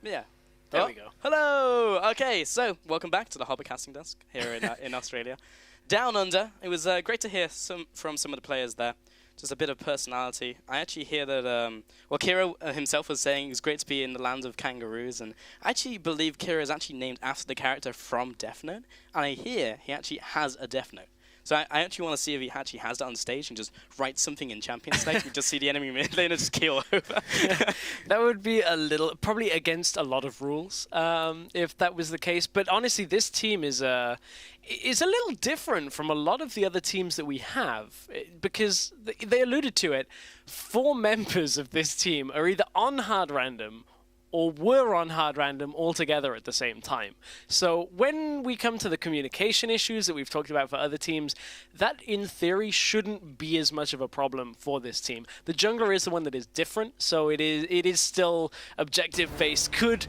Yeah. There we go. Hello! Okay, so welcome back to the Harbour Casting Desk here in Australia. Down Under, it was great to hear from some of the players there. Just a bit of personality. I actually hear that, well, Kira himself was saying it's great to be in the land of kangaroos, and I actually believe Kira is actually named after the character from Death Note, and I hear he actually has a Death Note. So I actually want to see if he actually has that on stage and just write something in Champion State. We just see the enemy mid lane and just keel over. That would be probably against a lot of rules if that was the case. But honestly, this team is a little different from a lot of the other teams that we have, because they alluded to it. 4 members of this team are either on hard random or were on hard random altogether at the same time. So when we come to the communication issues that we've talked about for other teams, that in theory shouldn't be as much of a problem for this team. The jungler is the one that is different, so it is still objective based. Could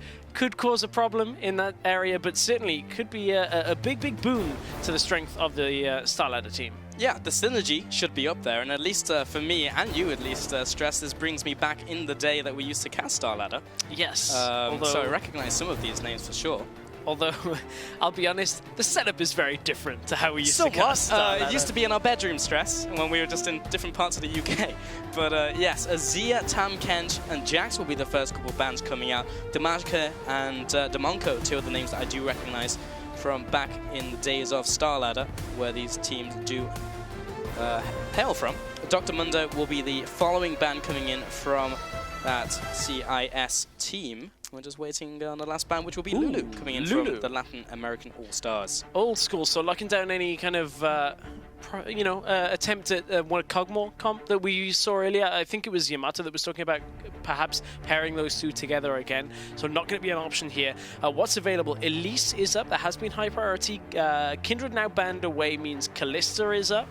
cause a problem in that area, but certainly could be a big boon to the strength of the Star Ladder team. Yeah, the synergy should be up there, and at least for me, and you at least, Stress, this brings me back in the day that we used to cast Star Ladder. Yes. So I recognize some of these names for sure. Although, I'll be honest, the setup is very different to how we used to cast Star Ladder. It used to be in our bedroom, Stress, when we were just in different parts of the UK. But yes, Azia, Tam Kench, and Jax will be the first couple of bands coming out. Damagica and Damonko, 2 of the names that I do recognize from back in the days of Star Ladder, where these teams do hail from. Dr. Mundo will be the following band coming in from that CIS team. We're just waiting on the last band, which will be Lulu, coming in from the Latin American All-Stars. Old school, so locking down any kind of, attempt at one Cogmore comp that we saw earlier. I think it was Yamato that was talking about perhaps pairing those 2 together again. So not going to be an option here. What's available? Elise is up. That has been high priority. Kindred now banned away means Callista is up.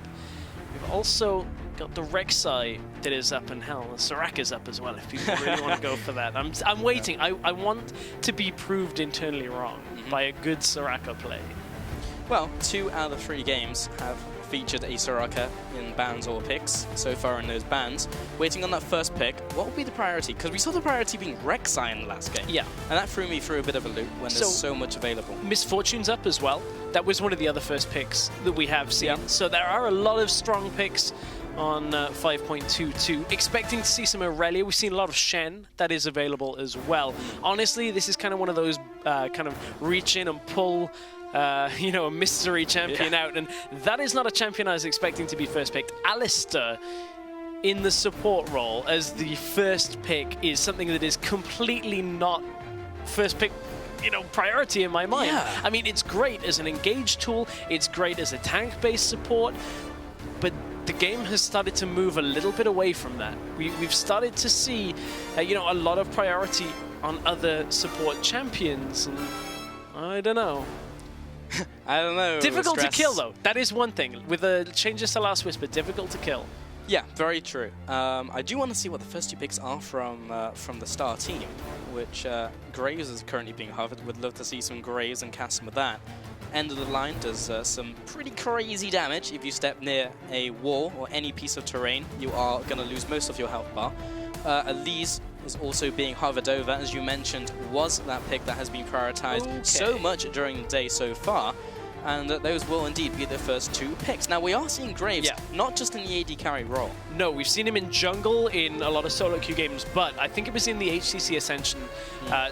We've also got the Rek'Sai that is up, and hell, Soraka's up as well if people really want to go for that. I'm waiting. I want to be proved internally wrong by a good Soraka play. Well, 2 out of 3 games have featured a Soraka in bans or picks so far in those bans. Waiting on that first pick, what will be the priority? Because we saw the priority being Rek'Sai in the last game. Yeah. And that threw me through a bit of a loop when there's so much available. Misfortune's up as well. That was one of the other first picks that we have seen. Yeah. So there are a lot of strong picks on 5.22. Expecting to see some Aurelia. We've seen a lot of Shen that is available as well. Honestly, this is kind of one of those kind of reach in and pull a mystery champion out, and that is not a champion I was expecting to be first picked. Alistair in the support role as the first pick is something that is completely not first pick priority in my mind. Yeah. I mean, it's great as an engage tool, it's great as a tank-based support, but the game has started to move a little bit away from that. We've started to see, a lot of priority on other support champions, and I don't know. I don't know. Difficult to kill, though. That is one thing. With the changes to Last Whisper, difficult to kill. Yeah, very true. I do want to see what the first 2 picks are from the Star team, which Graves is currently being hovered. Would love to see some Graves and cast some of that. End of the line does some pretty crazy damage. If you step near a wall or any piece of terrain, you are going to lose most of your health bar. Elise is also being hovered over, as you mentioned, was that pick that has been prioritized so much during the day so far, and those will indeed be the first 2 picks. Now, we are seeing Graves not just in the AD carry role. No, we've seen him in jungle in a lot of solo queue games, but I think it was in the HCC Ascension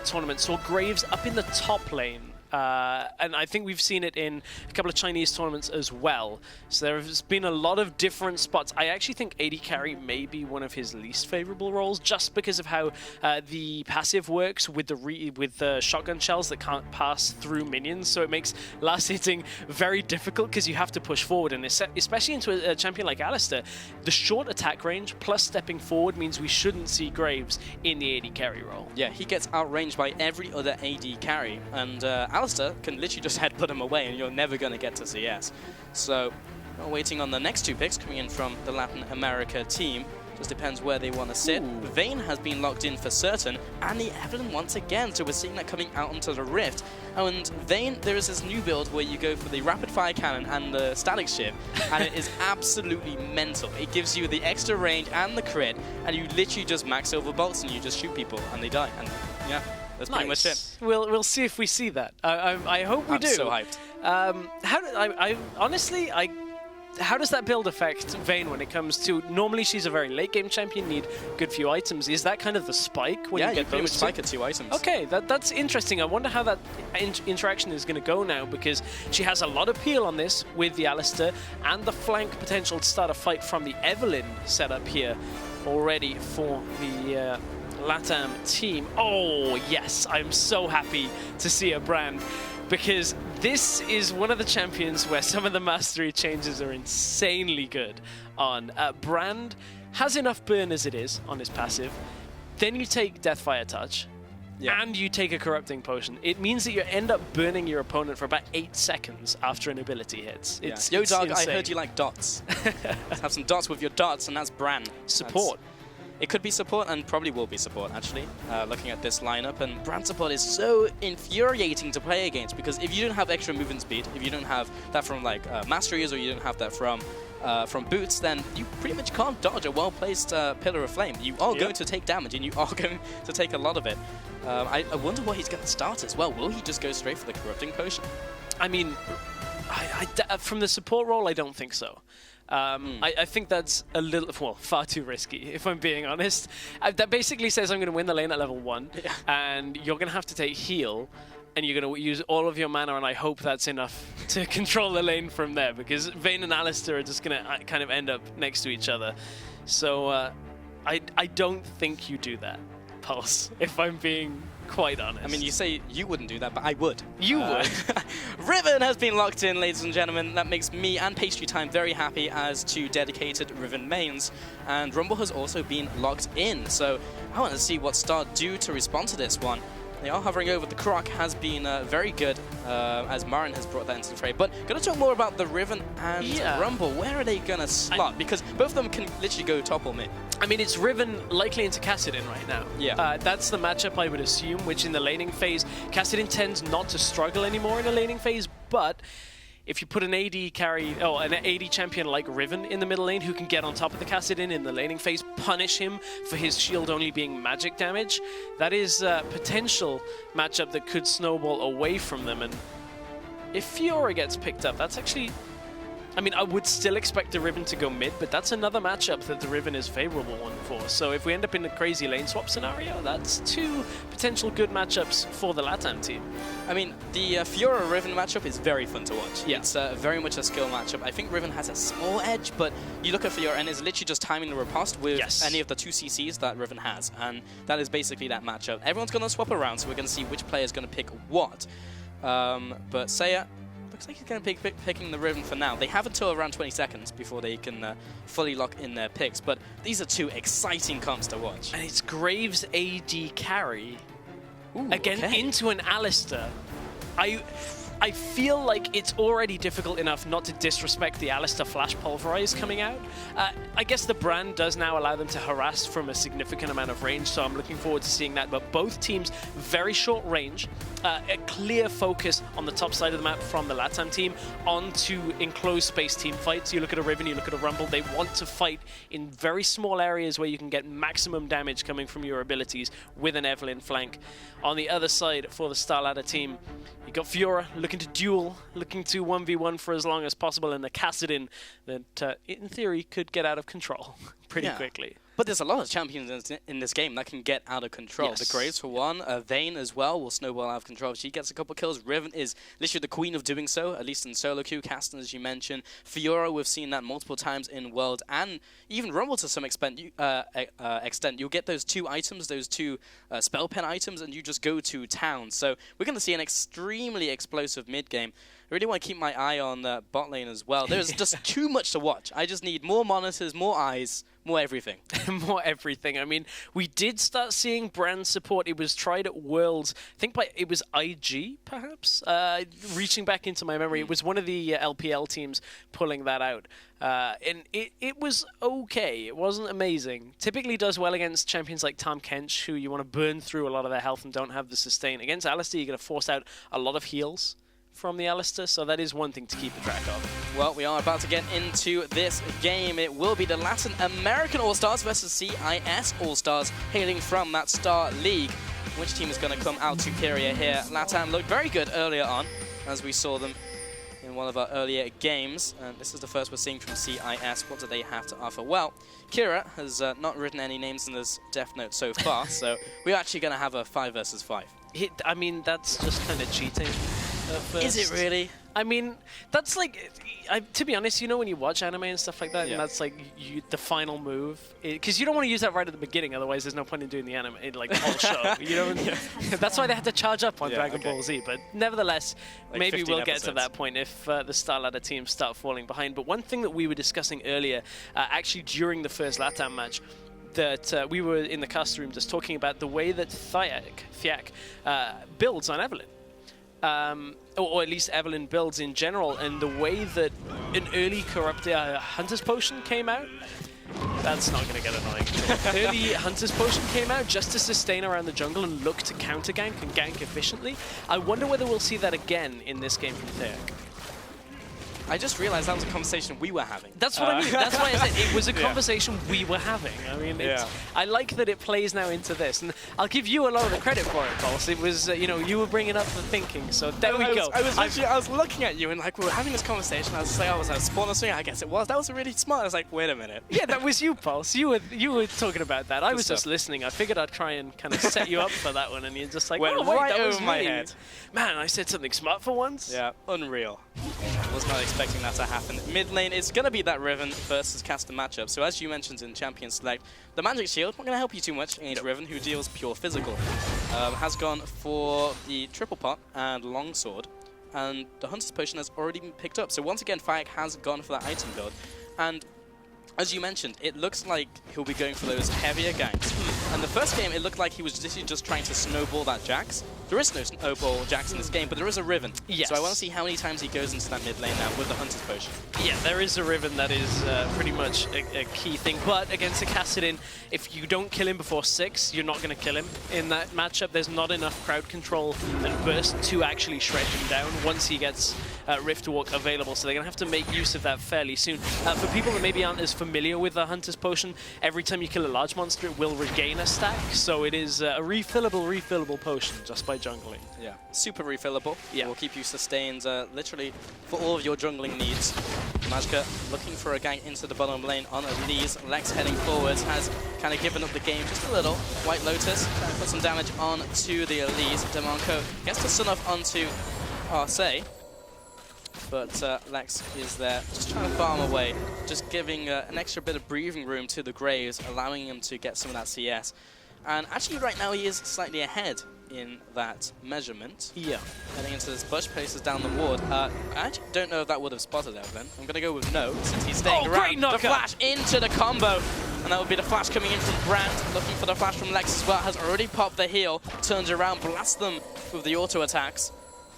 tournament, saw Graves up in the top lane. And I think we've seen it in a couple of Chinese tournaments as well. So there's been a lot of different spots. I actually think AD carry may be one of his least favorable roles, just because of how the passive works with the shotgun shells that can't pass through minions. So it makes last hitting very difficult because you have to push forward, and especially into a champion like Alistair, the short attack range plus stepping forward means we shouldn't see Graves in the AD carry role. Yeah, he gets outranged by every other AD carry, and Alistair can literally just headbutt him away and you're never going to get to CS. So we're waiting on the next 2 picks coming in from the Latin America team. Just depends where they want to sit. Vayne has been locked in for certain, and the Evelyn once again, so we're seeing that coming out onto the Rift. And Vayne, there is this new build where you go for the rapid fire cannon and the static shift, and it is absolutely mental. It gives you the extra range and the crit, and you literally just max over bolts and you just shoot people and they die. And yeah, That's pretty much it. We'll see if we see that. I hope we do. I'm so hyped. Honestly, how does that build affect Vayne when it comes to... Normally she's a very late game champion, need good few items. Is that kind of the spike when you get pretty much those spike at 2 items. Okay, that's interesting. I wonder how that interaction is going to go now, because she has a lot of peel on this with the Alistair and the flank potential to start a fight from the Evelyn setup here already for the LATAM team. Oh, yes, I'm so happy to see a Brand, because this is one of the champions where some of the mastery changes are insanely good on. Brand has enough burn as it is on his passive. Then you take Deathfire Touch, and you take a Corrupting Potion. It means that you end up burning your opponent for about 8 seconds after an ability hits. Yo, Dog, I heard you like dots. Let's have some dots with your dots, and that's Brand. Support. It could be support, and probably will be support, actually, looking at this lineup. And Brand support is so infuriating to play against, because if you don't have extra movement speed, if you don't have that from like masteries, or you don't have that from boots, then you pretty much can't dodge a well-placed Pillar of Flame. You are going to take damage, and you are going to take a lot of it. I wonder what he's going to start as well. Will he just go straight for the Corrupting Potion? I mean, from the support role, I don't think so. I think that's a little, well, far too risky, if I'm being honest. That basically says I'm going to win the lane at level 1, and you're going to have to take heal, and you're going to use all of your mana, and I hope that's enough to control the lane from there, because Vayne and Alistair are just going to kind of end up next to each other. So I don't think you do that, Pulse, if I'm being quite honest. I mean, you say you wouldn't do that, but I would. You would. Riven has been locked in, ladies and gentlemen. That makes me and Pastry Time very happy as two dedicated Riven mains. And Rumble has also been locked in. So I want to see what Star do to respond to this one. They are hovering over. The Croc has been very good, as Marin has brought that into the fray. But going to talk more about the Riven and Rumble. Where are they going to slot? Because both of them can literally go top or mid. I mean, it's Riven likely into Kassadin right now. Yeah. That's the matchup I would assume, which in the laning phase, Kassadin tends not to struggle anymore in the laning phase, but if you put an AD carry, an AD champion like Riven in the middle lane who can get on top of the Kassadin in the laning phase, punish him for his shield only being magic damage, that is a potential matchup that could snowball away from them. And if Fiora gets picked up, that's actually... I mean, I would still expect the Riven to go mid, but that's another matchup that the Riven is favorable one for. So if we end up in a crazy lane swap scenario, that's 2 potential good matchups for the LATAM team. I mean, the Fiora-Riven matchup is very fun to watch. Yeah. It's very much a skill matchup. I think Riven has a small edge, but you look at Fiora and it's literally just timing the riposte with any of the 2 CCs that Riven has. And that is basically that matchup. Everyone's going to swap around, so we're going to see which player is going to pick what. But Seiya... looks like he's going to be picking the Riven for now. They have until around 20 seconds before they can fully lock in their picks, but these are 2 exciting comps to watch. And it's Graves AD carry into an Alistair. I feel like it's already difficult enough not to disrespect the Alistair Flash Pulverize coming out. I guess the Brand does now allow them to harass from a significant amount of range, so I'm looking forward to seeing that. But both teams, very short range, a clear focus on the top side of the map from the LATAM team onto enclosed space team fights. You look at a Riven, you look at a Rumble, they want to fight in very small areas where you can get maximum damage coming from your abilities with an Evelyn flank. On the other side, for the Star Ladder team, you got Fiora looking to duel, looking to 1v1 for as long as possible, and the Kassadin that, in theory, could get out of control pretty quickly. But there's a lot of champions in this game that can get out of control. Yes. The Graves, for one. Vayne as well will snowball out of control. If she gets a couple kills, Riven is literally the queen of doing so, at least in solo queue. Kassadin, as you mentioned. Fiora, we've seen that multiple times in World, and even Rumble to some extent. You'll get those 2 items, those 2 spell pen items, and you just go to town. So we're going to see an extremely explosive mid-game. I really want to keep my eye on bot lane as well. There's just too much to watch. I just need more monitors, more eyes, more everything. More everything. I mean, we did start seeing Brand support. It was tried at Worlds. I think it was IG, perhaps? Reaching back into my memory, it was one of the LPL teams pulling that out. And it was okay. It wasn't amazing. Typically does well against champions like Tom Kench, who you want to burn through a lot of their health and don't have the sustain. Against Alistair, you're going to force out a lot of heals from the Alistair, so that is one thing to keep a track of. Well, we are about to get into this game. It will be the Latin American All-Stars versus CIS All-Stars, hailing from that Star League. which team is going to come out superior here. LATAM looked very good earlier on, as we saw them in one of our earlier games. And this is the first we're seeing from CIS. What do they have to offer? Well, Kira has not written any names in this Death Note so far, so we're actually going to have a 5 versus 5. I mean, that's just kind of cheating. Is it really? I mean, that's like, to be honest, you know when you watch anime and stuff like that, Yeah. and that's like the final move, because you don't want to use that right at the beginning, otherwise there's no point in doing the anime, like the whole show. You know, that's why they had to charge up on Dragon Ball Z. But nevertheless, Like maybe 15 we'll get to episodes. that point if the Star Ladder teams start falling behind. But one thing that we were discussing earlier, actually during the first LATAM match, that we were in the cast room just talking about the way that Thiak builds on Evelyn. Or at least Evelyn builds in general, and the way that an early corrupt Hunter's Potion came out, that's not going to get annoying. Early Hunter's Potion came out just to sustain around the jungle and look to counter gank and gank efficiently. I wonder whether we'll see that again in this game from Thiak. I just realized that was a conversation we were having. That's what I mean. That's why I said it was a conversation we were having. I mean, I like that it plays now into this, and I'll give you a lot of the credit for it, boss. It was, you know, you were bringing up the thinking, so there we go. I was looking at you and like we were having this conversation. I was just like, oh, was that a spawn or something? I guess it was. That was really smart. I was like, wait a minute. Yeah, that was you, Pulse. You were talking about that. I was just listening. I figured I'd try and kind of set you up for that one, and you're just like, Went oh, wait, right that was over my me. head. Man, I said something smart for once. Yeah, unreal. I was not expecting that to happen. Mid lane, it's going to be that Riven versus Caster matchup. So as you mentioned in Champion Select, the Magic Shield, not going to help you too much against Riven, who deals pure physical. Has gone for the Triple Pot and Longsword, and the Hunter's Potion has already been picked up. So once again, Thiak has gone for that item build. And as you mentioned, it looks like he'll be going for those heavier ganks. And the first game, it looked like he was just trying to snowball that Jax. There is no snowball Jax in this game, but there is a Riven. Yes. So I want to see how many times he goes into that mid lane now with the Hunter's Potion. Yeah, there is a Riven that is pretty much a key thing. But against a Kassadin, if you don't kill him before 6, you're not going to kill him in that matchup. There's not enough crowd control and burst to actually shred him down once he gets Rift Walk available. So they're going to have to make use of that fairly soon. For people that maybe aren't as familiar with the Hunter's Potion, every time you kill a large monster, it will regain a stack. So it is a refillable potion just by jungling. Yeah, super refillable. Yeah. It will keep you sustained literally for all of your jungling needs. Magica looking for a gank into the bottom lane on Elise. Lex heading forwards, has kind of given up the game just a little. White Lotus trying to put some damage on to the Elise. Demonco gets the stun off onto Arcee. But Lex is there, just trying to farm away, just giving an extra bit of breathing room to the Graves, allowing him to get some of that CS. And actually right now he is slightly ahead in that measurement. Yeah. Heading into this bush, places down the ward. I actually don't know if that would have spotted Evelyn. I'm going to go with no, since he's staying around. Great knockup. The flash into the combo. And that would be the flash coming in from Brandt. Looking for the flash from Lex as well. Has already popped the heal. Turns around, blasts them with the auto attacks.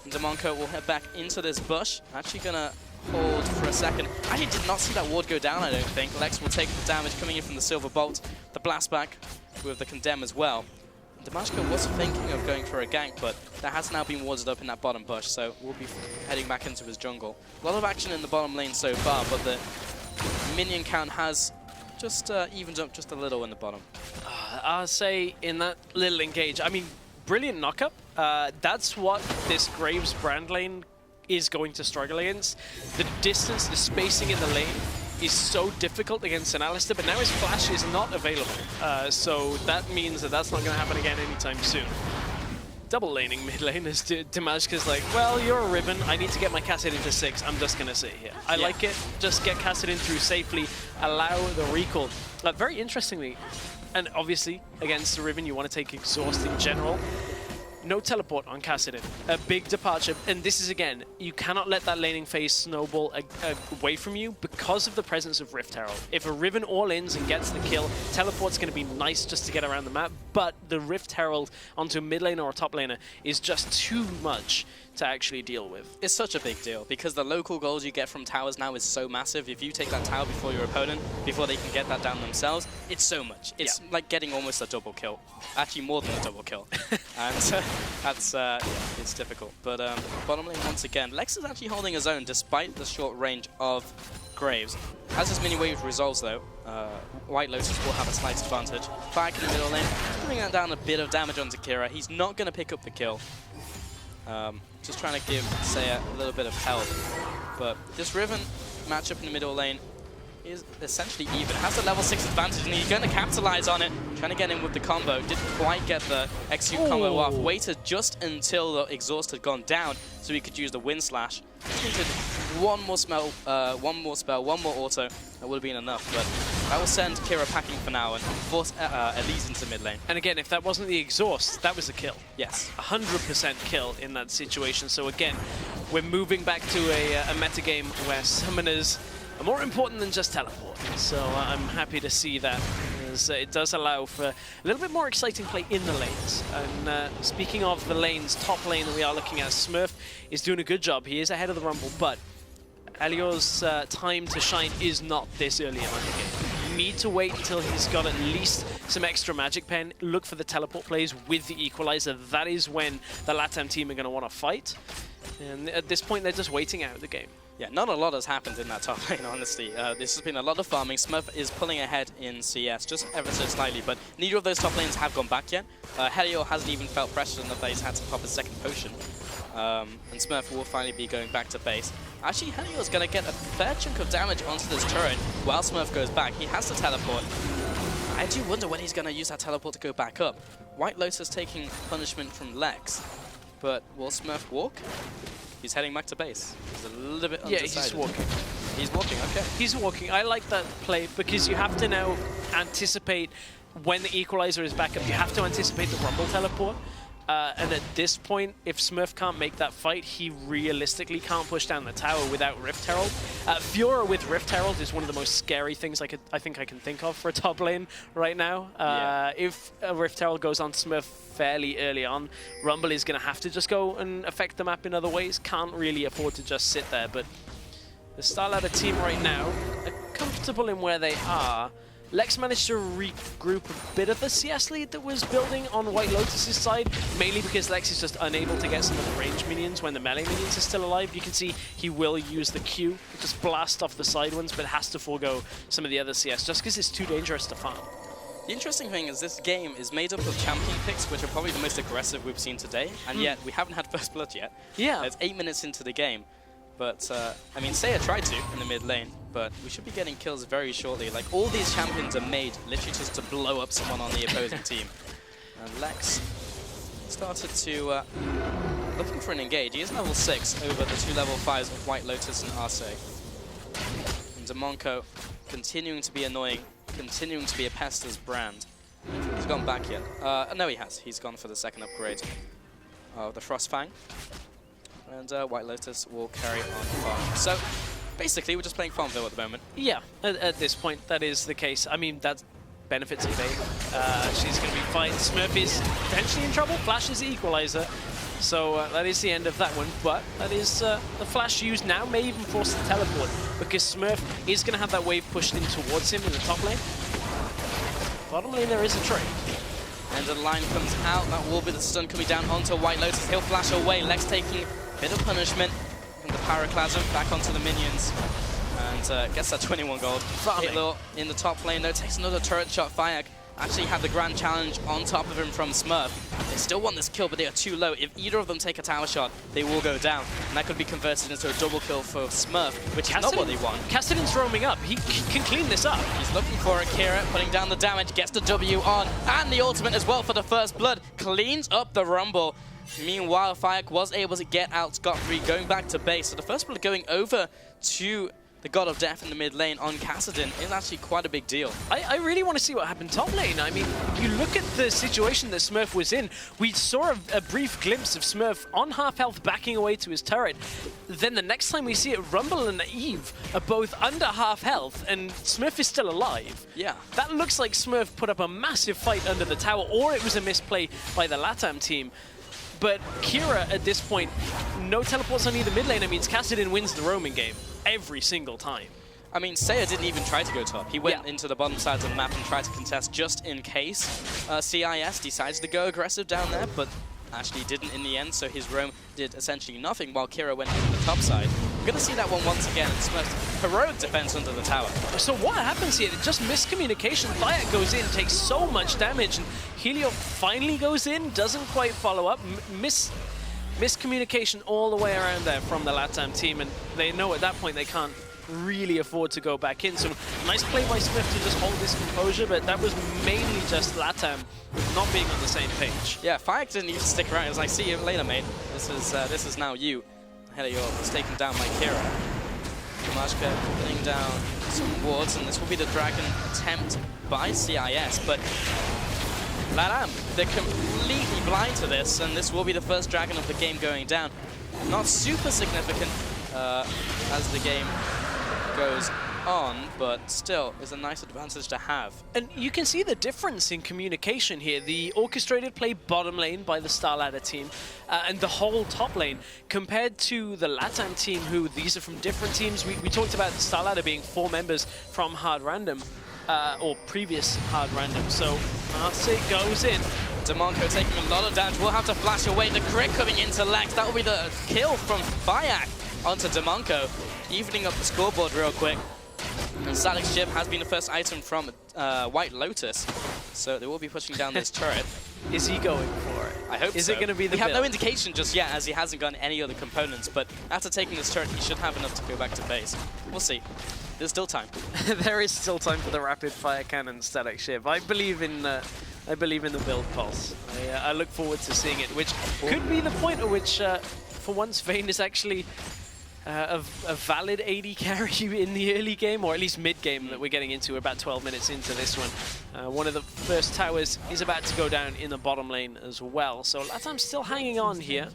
And Demonco will head back into this bush. Actually going to hold for a second. Actually did not see that ward go down, I don't think. Lex will take the damage coming in from the Silver Bolt. The blast back with the Condemn as well. Damashko was thinking of going for a gank, but that has now been warded up in that bottom bush, so we'll be heading back into his jungle. A lot of action in the bottom lane so far, but the minion count has just evened up just a little in the bottom. I'll say in that little engage, I mean, brilliant knockup. That's what this Graves brand lane is going to struggle against. The distance, the spacing in the lane is so difficult against an Alistar, but now his flash is not available. So that means that that's not going to happen again anytime soon. Double laning mid lane as Damashka's like, well, you're a Riven, I need to get my Kassadin to 6, I'm just going to sit here. I like it, just get Kassadin through safely, allow the recall. Very interestingly, and obviously against the Riven you want to take Exhaust in general. No teleport on Kassadin, a big departure, and this is again, you cannot let that laning phase snowball away from you because of the presence of Rift Herald. If a Riven all-ins and gets the kill, teleport's going to be nice just to get around the map, but the Rift Herald onto a mid laner or a top laner is just too much to actually deal with. It's such a big deal because the local goals you get from towers now is so massive. If you take that tower before your opponent, before they can get that down themselves, it's so much. It's like getting almost a double kill. Actually, more than a double kill. And that's, yeah, it's difficult. But bottom lane once again, Lex is actually holding his own despite the short range of Graves. As his mini wave resolves though, White Lotus will have a slight advantage. Back in the middle lane, putting down a bit of damage onto Kira. He's not going to pick up the kill. Just trying to give Seiya a little bit of help. But this Riven matchup in the middle lane is essentially even. Has the level 6 advantage, and he's going to capitalize on it. Trying to get in with the combo. Didn't quite get the execute combo off. Waited just until the exhaust had gone down so he could use the wind slash. Just needed one more spell, one more auto. That would have been enough, but that will send Kira packing for now and force Elise into mid lane. And again, if that wasn't the exhaust, that was a kill. Yes. 100% kill in that situation. So again, we're moving back to a metagame where summoners are more important than just teleport. So I'm happy to see that, as it does allow for a little bit more exciting play in the lanes. And speaking of the lanes, top lane that we are looking at, Smurf is doing a good job. He is ahead of the Rumble, but Alior's time to shine is not this early in the game. You need to wait until he's got at least some extra magic pen. Look for the teleport plays with the equalizer. That is when the LATAM team are going to want to fight. And at this point, they're just waiting out the game. Yeah, not a lot has happened in that top lane, honestly. This has been a lot of farming. Smurf is pulling ahead in CS, just ever so slightly, but neither of those top lanes have gone back yet. Helior hasn't even felt pressure enough that he's had to pop a second potion. And Smurf will finally be going back to base. Actually, Helior's going to get a fair chunk of damage onto this turret while Smurf goes back. He has to teleport. I do wonder when he's going to use that teleport to go back up. White Lotus taking punishment from Lex, but will Smurf walk? He's heading back to base. He's a little bit undecided. Yeah, he's walking. He's walking, okay. He's walking. I like that play because you have to now anticipate when the equalizer is back up. You have to anticipate the Rumble teleport. And at this point, if Smurf can't make that fight, he realistically can't push down the tower without Rift Herald. Fiora with Rift Herald is one of the most scary things I think I can think of for a top lane right now. If a Rift Herald goes on Smurf fairly early on, Rumble is going to have to just go and affect the map in other ways. Can't really afford to just sit there. But the StarLadder team right now are comfortable in where they are. Lex managed to regroup a bit of the CS lead that was building on White Lotus's side, mainly because Lex is just unable to get some of the range minions when the melee minions are still alive. You can see he will use the Q, just blast off the side ones, but has to forego some of the other CS just because it's too dangerous to farm. The interesting thing is this game is made up of champion picks, which are probably the most aggressive we've seen today, and yet we haven't had first blood yet. Yeah. It's 8 minutes into the game. But, I mean, Seiya tried to in the mid lane, but we should be getting kills very shortly. Like, all these champions are made literally just to blow up someone on the opposing team. And Lex started to, looking for an engage. He is level 6 over the 2 level 5s of White Lotus and Arce. And Demonko continuing to be annoying, continuing to be a pest as Brand. He's gone back yet. No, he has. He's gone for the second upgrade of the Frostfang. And White Lotus will carry on farming. So, basically, we're just playing Farmville at the moment. Yeah, at this point, that is the case. I mean, that benefits Evade. She's going to be fine. Smurf is potentially in trouble. Flash is the equalizer. So that is the end of that one. But that is the flash used now may even force the teleport, because Smurf is going to have that wave pushed in towards him in the top lane. Bottom lane, there is a trade. And the line comes out. That will be the stun coming down onto White Lotus. He'll flash away. Lex taking bit of punishment from the Pyroclasm back onto the minions, and gets that 21 gold. Hitler in the top lane though takes another turret shot. Fayek actually had the grand challenge on top of him from Smurf. They still want this kill, but they are too low. If either of them take a tower shot, they will go down, and that could be converted into a double kill for Smurf, which is not what they want. Kassadin's roaming up. He can clean this up. He's looking for it. Kira putting down the damage, gets the W on, and the ultimate as well for the first blood. Cleans up the Rumble. Meanwhile, Fayek was able to get out scot-free, going back to base. So the first blood going over to the God of Death in the mid lane on Kassadin is actually quite a big deal. I really want to see what happened top lane. I mean, you look at the situation that Smurf was in. We saw a brief glimpse of Smurf on half health backing away to his turret. Then the next time we see it, Rumble and Eve are both under half health, and Smurf is still alive. Yeah. That looks like Smurf put up a massive fight under the tower, or it was a misplay by the LATAM team. But Kira, at this point, no teleports on either mid lane. That means Kassadin wins the roaming game every single time. I mean, Seiya didn't even try to go top. He went into the bottom side of the map and tried to contest just in case. CIS decided to go aggressive down there, but actually didn't in the end, so his roam did essentially nothing while Kira went to the top side. We're going to see that one once again. It's Smurf's heroic defense under the tower. So what happens here? Just miscommunication. Thiac goes in, takes so much damage, and Helio finally goes in, doesn't quite follow up. Miscommunication all the way around there from the LATAM team, and they know at that point they can't really afford to go back in. So nice play by Smurf to just hold this composure, but that was mainly just LATAM not being on the same page. Yeah, Thiac didn't even stick around. He was like, see you later, mate. This is now you. Helio is taken down by Kira. Kamashka putting down some wards, and this will be the Dragon attempt by CIS, but LATAM, they're completely blind to this, and this will be the first Dragon of the game going down. Not super significant as the game goes on, but still is a nice advantage to have. And you can see the difference in communication here. The orchestrated play bottom lane by the StarLadder team and the whole top lane compared to the LATAM team, who these are from different teams. We talked about the StarLadder being 4 members from Hard Random, or previous Hard Random. So Arce goes in. Demonco taking a lot of damage. We'll have to flash away. The crit coming into Lex. That will be the kill from Thiac onto Demonco, evening up the scoreboard real quick. And Salik's Ship has been the first item from White Lotus, so they will be pushing down this turret. Is he going for it? I hope Is so. it going to be the We have build? no indication just yet, as he hasn't gotten any other components, but after taking this turret, he should have enough to go back to base. We'll see. There's still time. There is still time for the rapid fire cannon Static Ship. I believe in the build pulse. I look forward to seeing it, which could be the point at which, for once, Vayne is actually a valid AD carry in the early game, or at least mid-game that we're getting into. We're about 12 minutes into this one. One of the first towers is about to go down in the bottom lane as well. So LATAM's still hanging on here.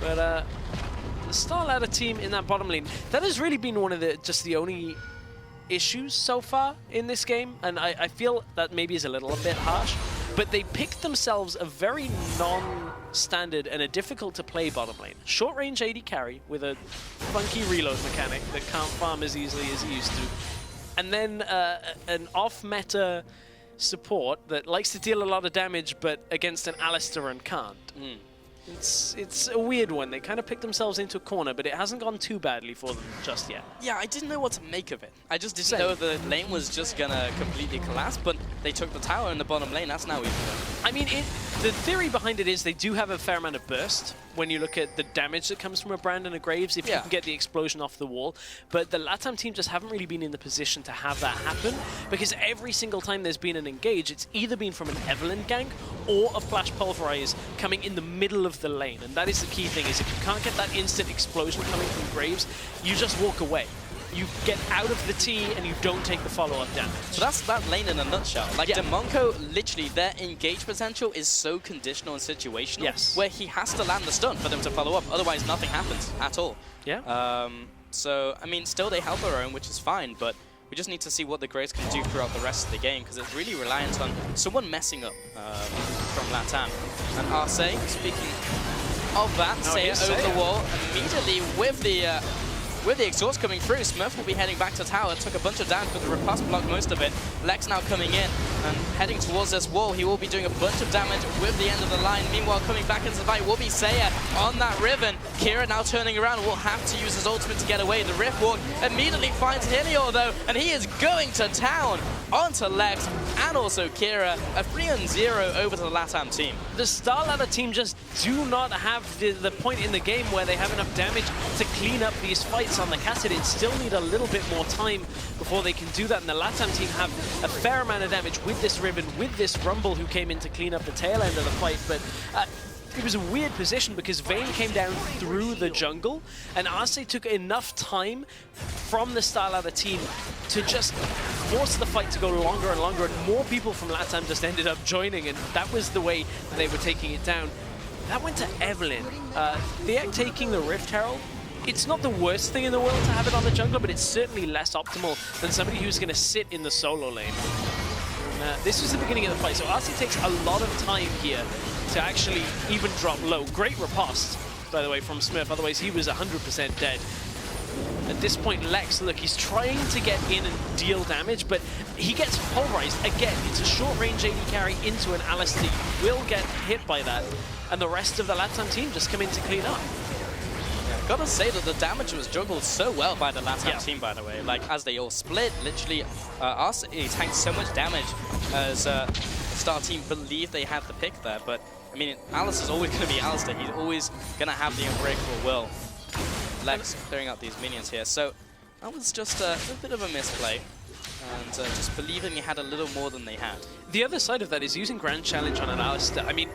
But the StarLadder team in that bottom lane, that has really been one of the only issues so far in this game. And I feel that maybe is a little bit harsh. But they picked themselves a very non-standard and a difficult-to-play bottom lane. Short-range AD carry with a funky reload mechanic that can't farm as easily as he used to. And then an off-meta support that likes to deal a lot of damage, but against an Alistar and can't. It's a weird one. They kind of picked themselves into a corner, but it hasn't gone too badly for them just yet. Yeah, I didn't know what to make of it. I just didn't know the lane was just gonna completely collapse, but they took the tower in the bottom lane. That's now even better. I mean, the theory behind it is they do have a fair amount of burst when you look at the damage that comes from a Brand and a Graves, if you can get the explosion off the wall. But the LATAM team just haven't really been in the position to have that happen, because every single time there's been an engage, it's either been from an Evelyn gank or a Flash Pulverize coming in the middle of the lane. And that is the key thing, is if you can't get that instant explosion coming from Graves, you just walk away. You get out of the T and you don't take the follow-up damage. So that's that lane in a nutshell. Like, Demonco, literally, their engage potential is so conditional and situational, where he has to land the stun for them to follow up. Otherwise, nothing happens at all. So, I mean, still they help their own, which is fine, but we just need to see what the Graves can do throughout the rest of the game, because it's really reliant on someone messing up from LATAM. And Arce, speaking of that, saves over the wall immediately with the exhaust coming through. Smurf will be heading back to tower. Took a bunch of damage, but the riposte blocked most of it. Lex now coming in and heading towards this wall. He will be doing a bunch of damage with the end of the line. Meanwhile, coming back into the fight will be Saya on that Riven. Kira now turning around, will have to use his ultimate to get away. The Rift Walk immediately finds Helior though, and he is going to town onto Lex and also Kira. A 3-0 over to the LATAM team. The StarLadder team just do not have the point in the game where they have enough damage to clean up these fights on the Cassidy. Still need a little bit more time before they can do that, and the LATAM team have a fair amount of damage with this Riven, with this Rumble who came in to clean up the tail end of the fight, but it was a weird position because Vayne came down through the jungle, and Arce took enough time from the StarLadder team to just force the fight to go longer and longer, and more people from LATAM just ended up joining, and that was the way that they were taking it down. That went to Evelyn. Thiac taking the Rift Herald. It's not the worst thing in the world to have it on the jungler, but it's certainly less optimal than somebody who's going to sit in the solo lane. This was the beginning of the fight, so Arce takes a lot of time here to actually even drop low. Great riposte, by the way, from Smurf, otherwise he was 100% dead. At this point, Lex, look, he's trying to get in and deal damage, but he gets pulverized. Again, it's a short-range AD carry into an Alistar. He will get hit by that, and the rest of the LATAM team just come in to clean up. Gotta say that the damage was juggled so well by the LATAM team, by the way. Like, as they all split, literally, he tanked so much damage as the Star team believed they had the pick there. But, I mean, Alistair's always going to be Alistair. He's always going to have the unbreakable will. Lex clearing out these minions here. So, that was just a bit of a misplay. And just believing he had a little more than they had. The other side of that is using Grand Challenge on an Alistair. I mean,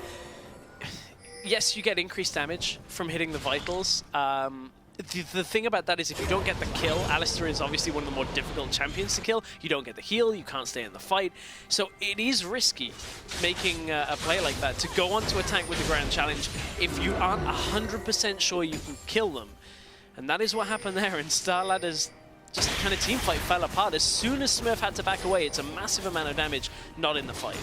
yes, you get increased damage from hitting the vitals. The thing about that is if you don't get the kill, Alistair is obviously one of the more difficult champions to kill. You don't get the heal, you can't stay in the fight. So it is risky making a play like that, to go onto a tank with the Grand Challenge if you aren't 100% sure you can kill them. And that is what happened there, and StarLadder's just kind of team fight fell apart. As soon as Smurf had to back away, it's a massive amount of damage, not in the fight.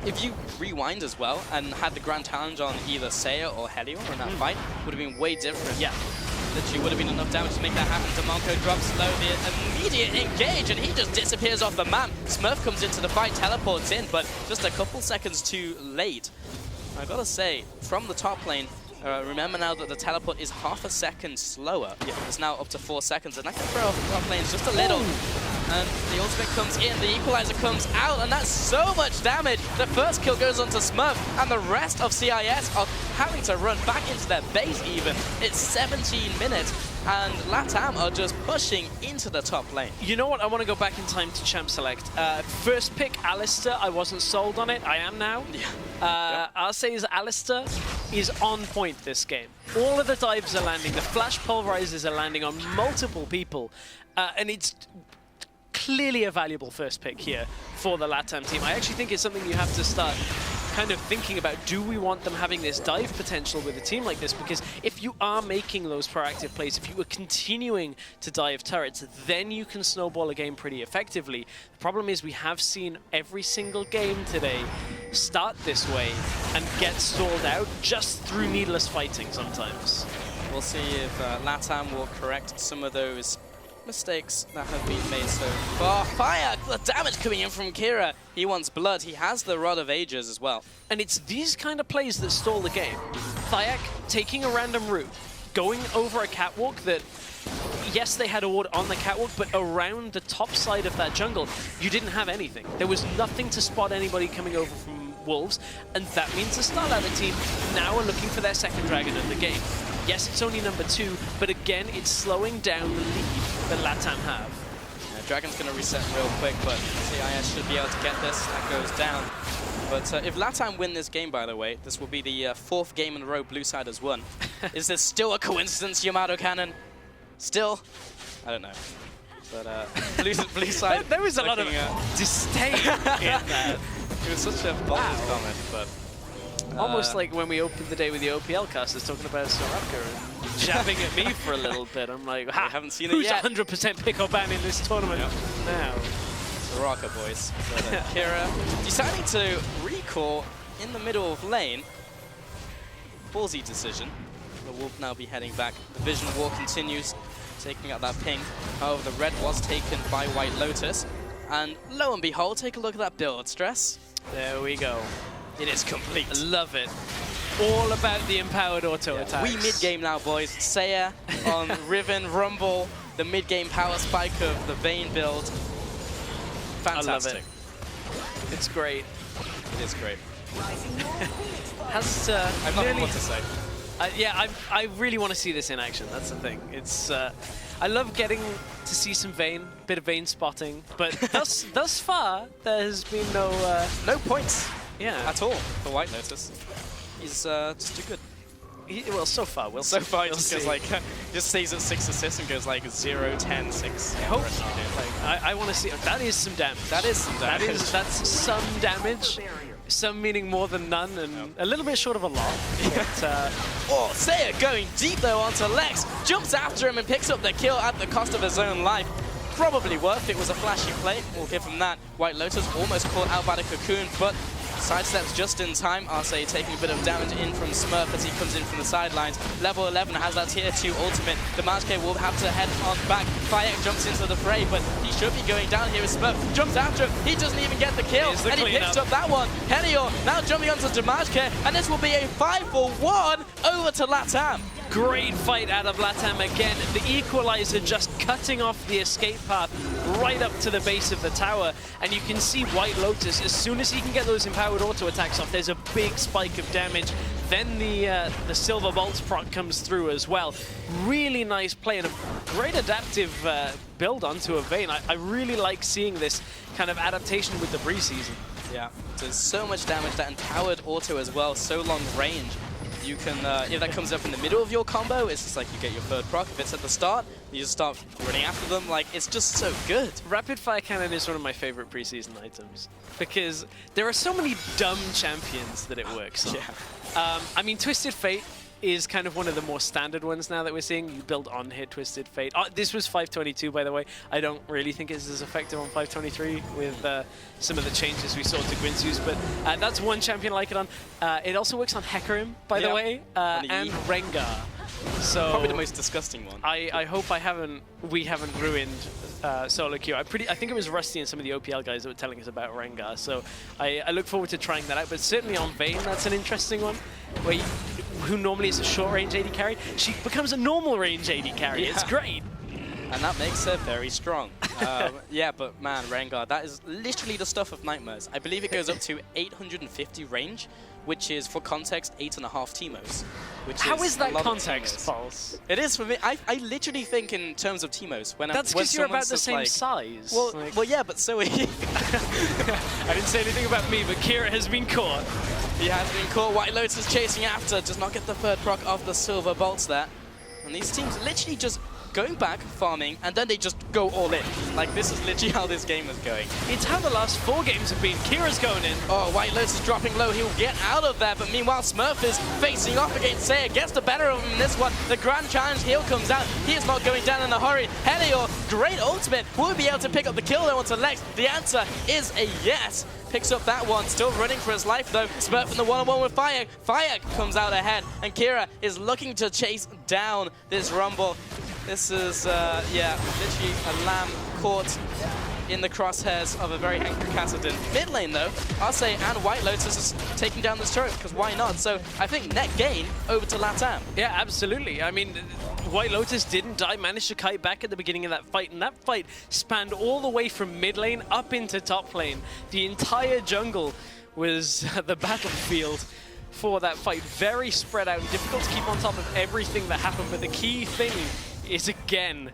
If you rewind as well and had the Grand Challenge on either Saya or Helio in that fight, would have been way different. Yeah. Literally would have been enough damage to make that happen. DeMarco drops low, the immediate engage, and he just disappears off the map. Smurf comes into the fight, teleports in, but just a couple seconds too late. I gotta say, from the top lane, remember now that the teleport is half a second slower. Yeah. It's now up to 4 seconds, and that can throw off the top lanes just a little. And the ultimate comes in, the equalizer comes out, and that's so much damage. The first kill goes onto Smurf, and the rest of CIS are having to run back into their base even. It's 17 minutes, and LATAM are just pushing into the top lane. You know what? I want to go back in time to Champ Select. First pick, Alistair. I wasn't sold on it. I am now. Yeah. I'll say is Alistair is on point this game. All of the dives are landing. The flash pulverizers are landing on multiple people. And it's clearly a valuable first pick here for the LATAM team. I actually think it's something you have to start kind of thinking about. Do we want them having this dive potential with a team like this? Because if you are making those proactive plays, if you are continuing to dive turrets, then you can snowball a game pretty effectively. The problem is we have seen every single game today start this way and get stalled out just through needless fighting sometimes. We'll see if LATAM will correct some of those mistakes that have been made so far. Fire! The damage coming in from Kira. He wants blood. He has the Rod of Ages as well. And it's these kind of plays that stall the game. Thyak taking a random route, going over a catwalk that, yes, they had a ward on the catwalk, but around the top side of that jungle, you didn't have anything. There was nothing to spot anybody coming over from Wolves, and that means the StarLadder team now are looking for their second dragon of the game. Yes, it's only number 2, but again, it's slowing down the lead that LATAM have. Yeah, Dragon's going to reset real quick, but CIS should be able to get this. That goes down. But if LATAM win this game, by the way, this will be the 4th game in a row Blue Side has won. Is this still a coincidence, Yamato Cannon? Still? I don't know. But Blue Side... there was a lot of disdain in that. It was such a bold comment, but... Almost like when we opened the day with the OPL casters talking about Soraka and jabbing at me for a little bit. I'm like, I haven't seen it yet. Who's 100% pick or ban in this tournament now? Soraka boys. But, Kira deciding to recall in the middle of lane. Ballsy decision. The Wolf now be heading back. The Vision War continues, taking out that ping. However, the red was taken by White Lotus. And lo and behold, take a look at that build. Stress. There we go. It is complete. I love it. All about the empowered auto attacks. We mid-game now, boys. Saya on Riven, Rumble, the mid-game power spike of the Vayne build. Fantastic. I love it. It's great. It is great. Has I've nothing more to say. Yeah, I really want to see this in action. That's the thing. It's I love getting to see some Vayne, bit of Vayne spotting, but thus far there has been no points. Yeah, at all for White Lotus. He's just too good. Well, so far, he just goes like, just stays at 6 assists and goes like 0, 10, 6. I hope so. Like, I want to see. That is some damage. That is some damage. That's some damage. Some meaning more than none, and a little bit short of a lot. But, oh, Saya going deep though onto Lex, jumps after him and picks up the kill at the cost of his own life. Probably worth it. Was a flashy play. We'll give him that. White Lotus almost caught out by the cocoon, but Sidesteps just in time. Arcee taking a bit of damage in from Smurf as he comes in from the sidelines. Level 11 has that tier 2 ultimate. DamageK will have to head on back. Fayek jumps into the fray, but he should be going down here as Smurf jumps after him. He doesn't even get the kill, and he picks up that one. Helior now jumping onto DamageK, and this will be a 5-for-1 over to LATAM. Great fight out of LATAM again. The equalizer just cutting off the escape path right up to the base of the tower. And you can see White Lotus, as soon as he can get those empowered auto attacks off, there's a big spike of damage. Then the Silver Bolts proc comes through as well. Really nice play and a great adaptive build onto a Vayne. I really like seeing this kind of adaptation with the preseason. Yeah, there's so much damage, that empowered auto as well, so long range. You can, if that comes up in the middle of your combo, it's just like you get your third proc. If it's at the start, you just start running after them. Like, it's just so good. Rapid Fire Cannon is one of my favorite preseason items because there are so many dumb champions that it works on. Yeah. I mean, Twisted Fate is kind of one of the more standard ones now that we're seeing. You build on hit Twisted Fate. This was 522, by the way. I don't really think it's as effective on 523 with some of the changes we saw to Guinsoo's, but that's one champion I like it on. It also works on Hecarim, by the way, and Rengar. So probably the most disgusting one. I hope we haven't ruined solo queue. I think it was Rusty and some of the OPL guys that were telling us about Rengar, so I look forward to trying that out. But certainly on Vayne, that's an interesting one, where who normally is a short range AD carry, she becomes a normal range AD carry. Yeah. It's great. And that makes her very strong. Yeah, but man, Rengar, that is literally the stuff of nightmares. I believe it goes up to 850 range, which is, for context, 8.5 Teemos. How is that context false? It is for me. I literally think in terms of Teemos. That's because you're about the same size. Well, yeah, but so are you. I didn't say anything about me, but Kira has been caught. He has been caught. White Lotus is chasing after. Does not get the third proc of the Silver Bolts there. And these teams literally just going back, farming, and then they just go all in. Like, this is literally how this game is going. It's how the last 4 games have been. Kira's going in. Oh, White Lotus is dropping low. He'll get out of there, but meanwhile, Smurf is facing off against Saya. Gets the better of him in this one. The Grand Challenge heal comes out. He is not going down in a hurry. Helior, great ultimate. Will be able to pick up the kill though onto Lex. The answer is a yes. Picks up that one, still running for his life though. Smurf in the one-on-one with Fayek. Fayek comes out ahead, and Kira is looking to chase down this Rumble. This is, yeah, literally a lamb caught in the crosshairs of a very angry Kassadin. Mid lane though, Arcee and White Lotus is taking down this turret, because why not? So I think net gain over to LATAM. Yeah, absolutely. I mean, White Lotus didn't die, managed to kite back at the beginning of that fight, and that fight spanned all the way from mid lane up into top lane. The entire jungle was the battlefield for that fight. Very spread out, difficult to keep on top of everything that happened, but the key thing is, again,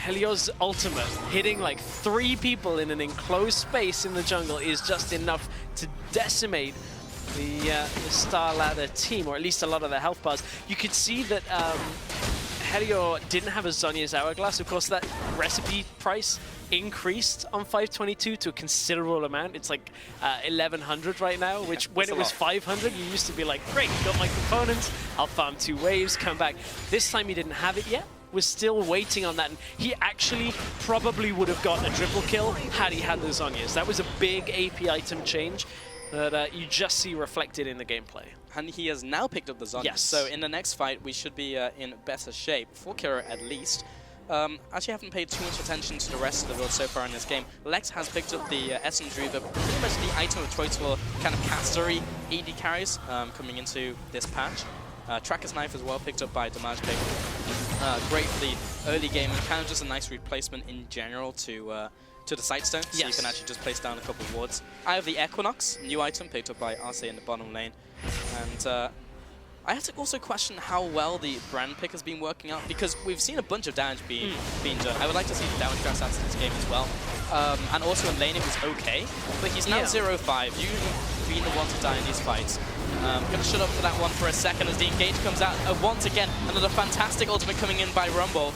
Helios' ultimate. Hitting like 3 people in an enclosed space in the jungle is just enough to decimate the Star Ladder team, or at least a lot of their health bars. You could see that Helios didn't have a Zhonya's Hourglass. Of course, that recipe price increased on 522 to a considerable amount. It's like 1100 right now, which when it was 500, you used to be like, great, got my components, I'll farm 2 waves, come back. This time he didn't have it yet. Was still waiting on that, and he actually probably would have gotten a triple kill had he had the Zhonyas. That was a big AP item change that you just see reflected in the gameplay. And he has now picked up the Zhonyas, yes. So in the next fight we should be in better shape, for Kira at least. Actually haven't paid too much attention to the rest of the build so far in this game. Lex has picked up the Essence Reaver, pretty much the item of choice for kind of castery AD carries coming into this patch. Tracker's Knife as well, picked up by DamageK. Great for the early game, and kind of just a nice replacement in general to the Sightstone, so you can actually just place down a couple of wards. I have the Equinox, new item, picked up by Arcee in the bottom lane. And I have to also question how well the brand pick has been working out, because we've seen a bunch of damage being done. I would like to see the damage grass stats in this game as well. And also in lane it was okay, but he's now 0-5, usually being the one to die in these fights. Gonna shut up for that one for a second as the engage comes out. Once again, another fantastic ultimate coming in by Rumble,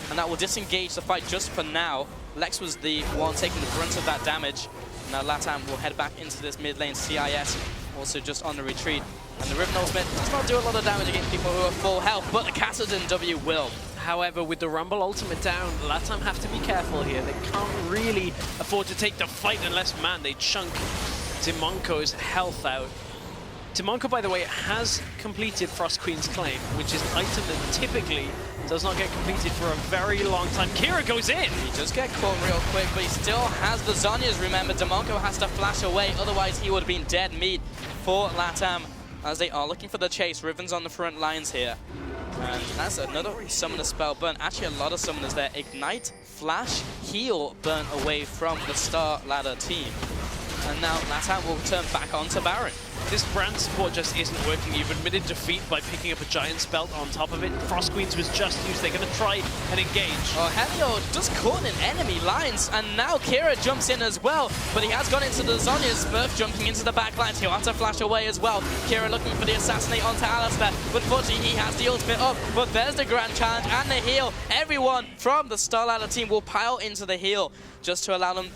and that will disengage the fight just for now. Lex was the one taking the brunt of that damage. Now LATAM will head back into this mid lane. CIS also just on the retreat. And the Riven ultimate does not do a lot of damage against people who are full health, but the Kassadin W will. However, with the Rumble ultimate down, LATAM have to be careful here. They can't really afford to take the fight unless, man, they chunk Demonco's health out. Demonco, by the way, has completed Frost Queen's Claim, which is an item that typically does not get completed for a very long time. Kira goes in! He does get caught real quick, but he still has the Zhonya's. Remember, Demonco has to flash away, otherwise he would have been dead meat for LATAM, as they are looking for the chase. Riven's on the front lines here. And that's another summoner spell burn. Actually, a lot of summoners there. Ignite, Flash, Heal burn away from the Star Ladder team. And now LATAM will turn back onto Baron. This brand support just isn't working. You've admitted defeat by picking up a Giant's Belt on top of it. Frost Queens was just used. They're going to try and engage. Oh, Helio just caught in enemy lines, and now Kira jumps in as well, but he has gone into the Zhonya's. Smurf jumping into the back lines. He'll have to flash away as well. Kira looking for the assassinate onto Alistair, but fortunately he has the ultimate up, but there's the grand challenge and the heal. Everyone from the Star Ladder team will pile into the heal just to allow them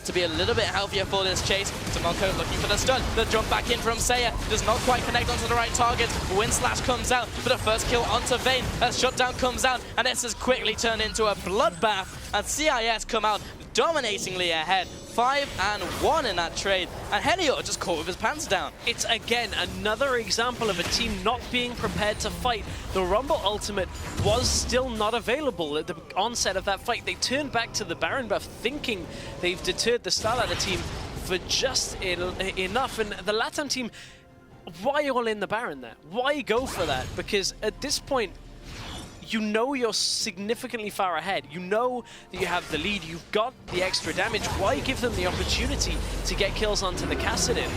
to be a little bit healthier for this chase. Demonco looking for the stun. The jump back in from Seiya does not quite connect onto the right target. Wind Slash comes out, but a first kill onto Vayne. A shutdown comes out, and this has quickly turned into a bloodbath. And CIS come out dominatingly ahead. 5-1 in that trade, and Helio just caught with his pants down. It's again another example of a team not being prepared to fight. The Rumble Ultimate was still not available at the onset of that fight. They turned back to the Baron buff thinking they've deterred the Star Ladder team for just enough, and the LATAM team, why all in the Baron there? Why go for that? Because at this point, you know you're significantly far ahead. You know that you have the lead. You've got the extra damage. Why give them the opportunity to get kills onto the Kassadin?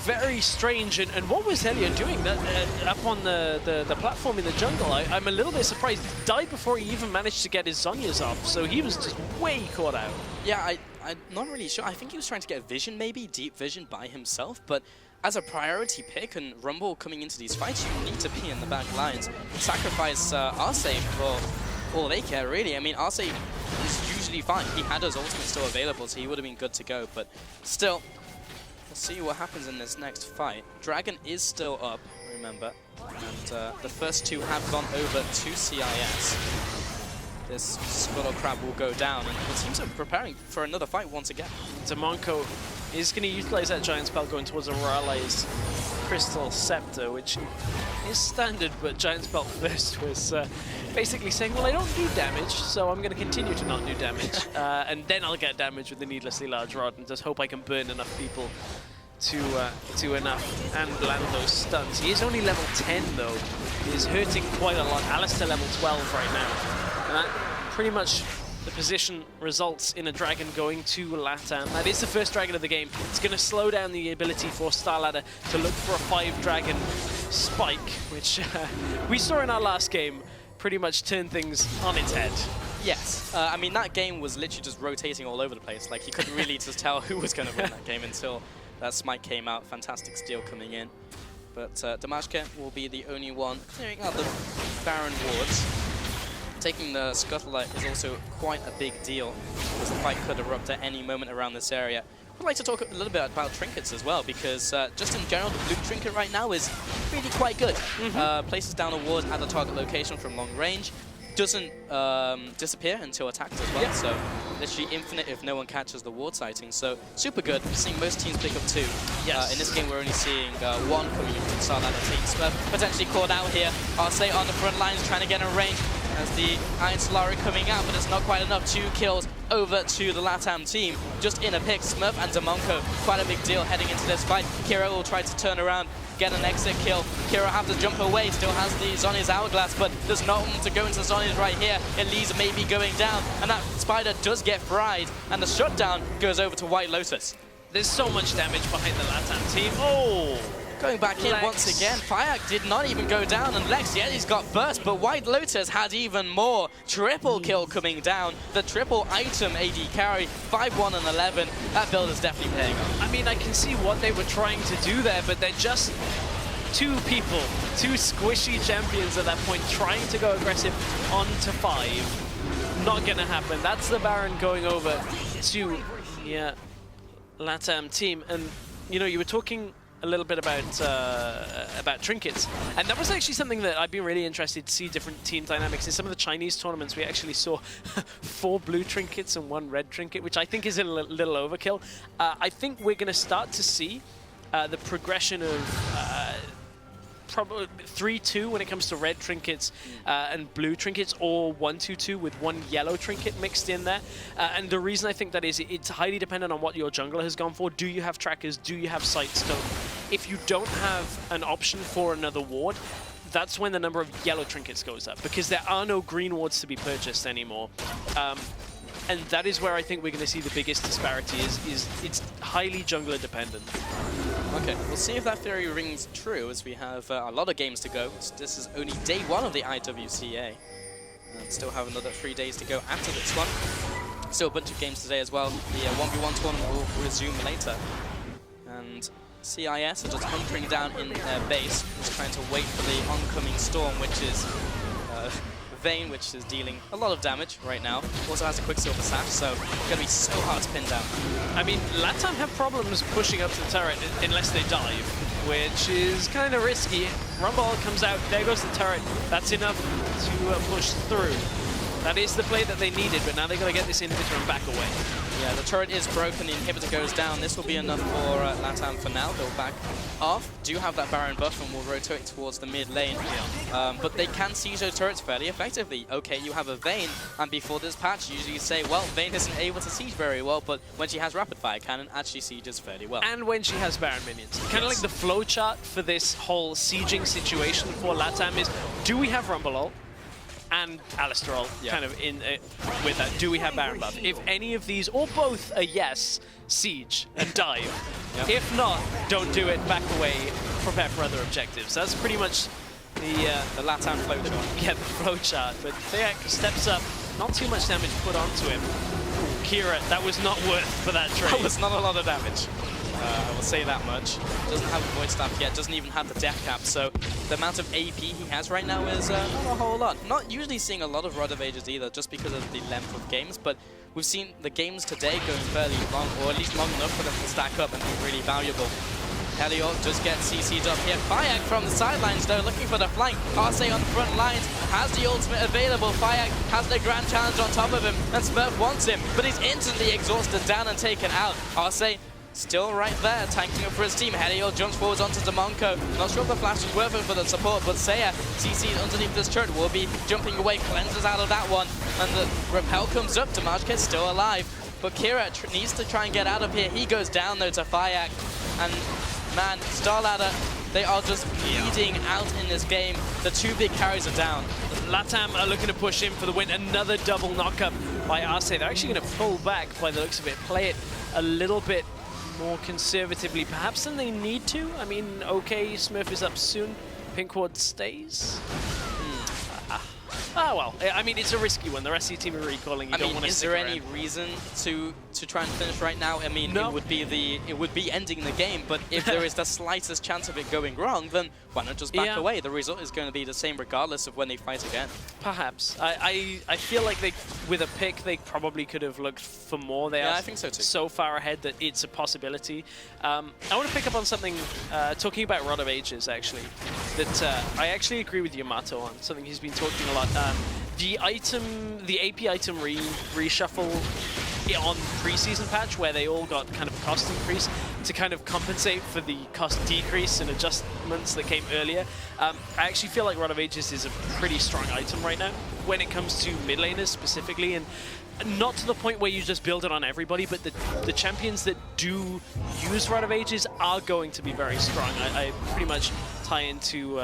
Very strange. And what was Helio doing up on the platform in the jungle? I'm a little bit surprised. He died before he even managed to get his Zhonya's off. So he was just way caught out. Yeah, I'm not really sure. I think he was trying to get vision, maybe deep vision by himself, but as a priority pick and Rumble coming into these fights, you need to be in the back lines. Sacrifice Arce for all they care, really. I mean, Arce is usually fine. He had his ultimate still available, so he would have been good to go. But still, we'll see what happens in this next fight. Dragon is still up, remember. And the first two have gone over to CIS. This Scuttle Crab will go down, and it seems like preparing for another fight once again. Demonco is going to utilize that Giant Spell going towards Arale's Crystal Scepter, which is standard, but Giant Spell first was basically saying, well, I don't do damage, so I'm going to continue to not do damage, and then I'll get damage with the needlessly large rod, and just hope I can burn enough people to enough and land those stuns. He is only level 10, though. He is hurting quite a lot. Alistair level 12 right now. And that pretty much the position results in a dragon going to LATAM. That is the first dragon of the game. It's going to slow down the ability for Star Ladder to look for a 5-dragon spike, which we saw in our last game pretty much turn things on its head. Yes. I mean, that game was literally just rotating all over the place. Like, you couldn't really just tell who was going to win that game until that smite came out. Fantastic steal coming in. But Damashka will be the only one clearing out the Baron wards. Taking the Scuttler is also quite a big deal, as the fight could erupt at any moment around this area. I'd like to talk a little bit about trinkets as well, because just in general, the blue trinket right now is really quite good. Places down a ward at the target location from long range. Doesn't disappear until attacked as well, so literally infinite if no one catches the ward sighting. So super good. We're seeing most teams pick up 2. Yes. In this game, we're only seeing 1 coming in from Star Ladder team. Smurf potentially caught out here. Arce on the front lines trying to get in range as the Iron Solari coming out, but it's not quite enough. 2 kills over to the LATAM team. Just in a pick, Smurf and Demonco, quite a big deal heading into this fight. Kira will try to turn around, get an exit kill. Kira have to jump away, still has the Zhonya's Hourglass, but there's no one to go into Zhonya's right here. Elise may be going down, and that Spider does get fried, and the shutdown goes over to White Lotus. There's so much damage behind the LATAM team. Oh! Going back in once again, Fyac did not even go down, and Lex, yeah, he's got burst, but White Lotus had even more. Triple kill coming down, the triple item AD carry, 5-1 and 11. That build is definitely paying off. I mean, I can see what they were trying to do there, but they're just 2 people, 2 squishy champions at that point, trying to go aggressive onto 5. Not gonna happen. That's the Baron going over to LATAM team, and you know, you were talking a little bit about trinkets, and that was actually something that I'd be really interested to see different team dynamics. In some of the Chinese tournaments, we actually saw 4 blue trinkets and 1 red trinket, which I think is a little overkill. I think we're going to start to see the progression of probably 3-2 when it comes to red trinkets and blue trinkets, or 1-2-2 with 1 yellow trinket mixed in there. And the reason I think that is it's highly dependent on what your jungler has gone for. Do you have trackers? Do you have sightstone? If you don't have an option for another ward, that's when the number of yellow trinkets goes up, because there are no green wards to be purchased anymore. And that is where I think we're going to see the biggest disparity is it's highly jungler dependent. Okay, we'll see if that theory rings true, as we have a lot of games to go. This is only day 1 of the IWCA. Still have another 3 days to go after this one. Still a bunch of games today as well. The 1v1 tournament will resume later. And CIS are just hunkering down in their base, just trying to wait for the oncoming storm, which is Vayne, which is dealing a lot of damage right now. Also has a Quicksilver Sash, so it's going to be so hard to pin down. I mean, LATAM have problems pushing up to the turret unless they dive, which is kind of risky. Rumble comes out, there goes the turret. That's enough to push through. That is the play that they needed, but now they've got to get this inhibitor and back away. Yeah, the turret is broken, the inhibitor goes down. This will be enough for LATAM for now. They'll back off. Do have that Baron buff and will rotate towards the mid lane. But they can siege those turrets fairly effectively. Okay, you have a Vayne, and before this patch, usually you say, well, Vayne isn't able to siege very well, but when she has rapid fire cannon, actually sieges fairly well. And when she has Baron minions. Kind of like the flowchart for this whole sieging situation for LATAM is, do we have Rumble ult? And Alistar ult, kind of in with that. Do we have Baron buff? If any of these, or both, are yes, siege and dive. If not, don't do it, back away, prepare for other objectives. That's pretty much the LATAM flowchart. Yeah, the flowchart. But Theak steps up, not too much damage put onto him. Ooh, Kira, that was not worth for that trade. That was not a lot of damage. I will say that much. Doesn't have a Void Staff yet, doesn't even have the death cap, so the amount of AP he has right now is not a whole lot. Not usually seeing a lot of Rod of Ages either, just because of the length of games, but we've seen the games today going fairly long, or at least long enough for them to stack up and be really valuable. Helior just gets CC'd up here. Fayak from the sidelines though, looking for the flank. Arce on the front lines, has the ultimate available. Fayak has the grand challenge on top of him, and Smurf wants him, but he's instantly exhausted, down and taken out. Arce still right there, tanking up for his team. Helior jumps forwards onto Damonco. Not sure if the flash was worth it for the support, but Seiya, CC'd underneath this turret, will be jumping away, cleanses out of that one, and the repel comes up. Damajka's still alive, but Kira needs to try and get out of here. He goes down though to Fayak, and man, Starladder, they are just bleeding out in this game. The 2 big carries are down. LATAM are looking to push in for the win. Another double knockup by Arce. They're actually going to pull back by the looks of it, play it a little bit more conservatively perhaps than they need to. I mean, okay, Smurf is up soon. Pink Ward stays. Well, I mean, it's a risky one. The rest of your team are recalling. You don't want to is there any reason to try and finish right now? I mean, no. it would be ending the game, but if there is the slightest chance of it going wrong, then why not just back away? The result is going to be the same regardless of when they fight again. Perhaps. I feel like with a pick, they probably could have looked for more. They are I think so too. So far ahead that it's a possibility. I want to pick up on something, talking about Rod of Ages, actually, that I actually agree with Yamato on, something he's been talking a lot. The AP item reshuffle on preseason patch, where they all got kind of cost increase to kind of compensate for the cost decrease and adjustments that came earlier. I actually feel like Rod of Ages is a pretty strong item right now when it comes to mid laners specifically, and not to the point where you just build it on everybody, but the champions that do use Rod of Ages are going to be very strong. I pretty much tie into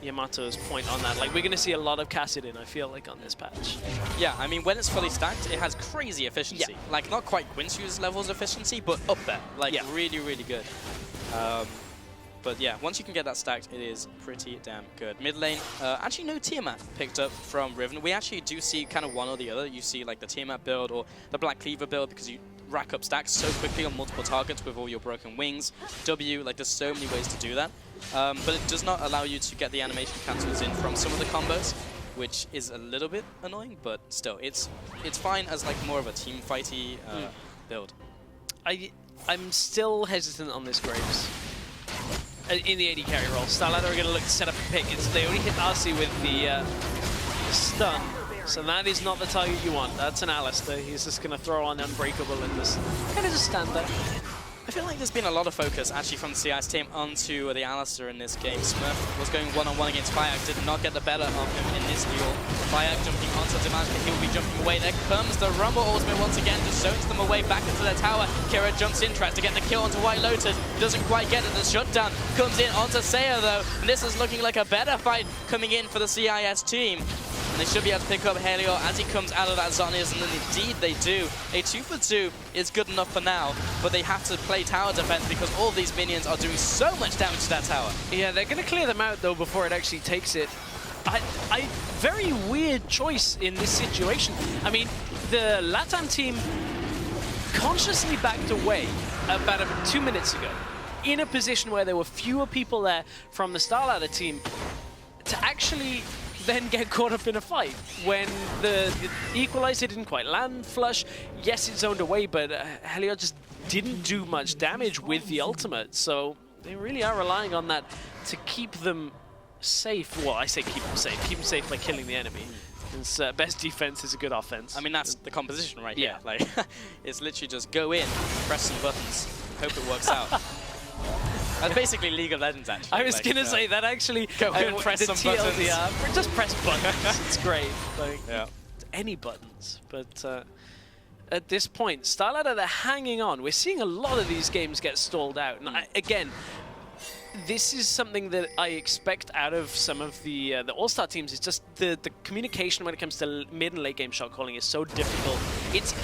Yamato's point on that. Like, we're going to see a lot of Kassadin, I feel like, on this patch. Yeah, I mean, when it's fully stacked, it has crazy efficiency. Yeah. Like, not quite Quincy's levels of efficiency, but up there. Like, really, really good. But yeah, once you can get that stacked, it is pretty damn good. Mid lane, actually no Tiamat picked up from Riven. We actually do see kind of one or the other. You see like the Tiamat build or the Black Cleaver build, because you rack up stacks so quickly on multiple targets with all your broken wings. Like there's so many ways to do that. But it does not allow you to get the animation cancels in from some of the combos, which is a little bit annoying, but still, it's fine as like more of a team fighty build. I'm still hesitant on this Graves. in the AD carry role. Starladder are going to look to set up a pick. They only hit RC with the stun, so that is not the target you want. That's an Alistair. He's just going to throw on Unbreakable and just kind of just stand there. I feel like there's been a lot of focus actually from the CIS team onto the Alistair in this game. Smurf was going one-on-one against Fayak, did not get the better of him in this duel. Fayak jumping onto Dimash, but he will be jumping away. There comes the Rumble ultimate once again, just zones them away back into their tower. Kira jumps in, tries to get the kill onto White Lotus, doesn't quite get it. The shutdown comes in onto Saya though, and this is looking like a better fight coming in for the CIS team. And they should be able to pick up Helio as he comes out of that Zonias, and then indeed they do. A 2-for-2 is good enough for now, but they have to play tower defense because all of these minions are doing so much damage to that tower. Yeah, they're going to clear them out though before it actually takes it. Very weird choice in this situation. I mean, the LATAM team consciously backed away about 2 minutes ago in a position where there were fewer people there from the Starladder team to actually then get caught up in a fight when the equalizer didn't quite land flush. Yes, it zoned away, but Helio just didn't do much damage with the ultimate, so they really are relying on that to keep them safe. Well, I say keep them safe by killing the enemy. Because best defense is a good offense. I mean, that's the composition right here. Like, it's literally just go in, press some buttons, hope it works out. That's basically League of Legends, actually. I was going to say that actually. Go and press some buttons. Just press buttons. It's great. Like, yeah. Any buttons. But at this point, Starladder, they're hanging on. We're seeing a lot of these games get stalled out. And again, this is something that I expect out of some of the All-Star teams. It's just the communication when it comes to mid and late game shot calling is so difficult.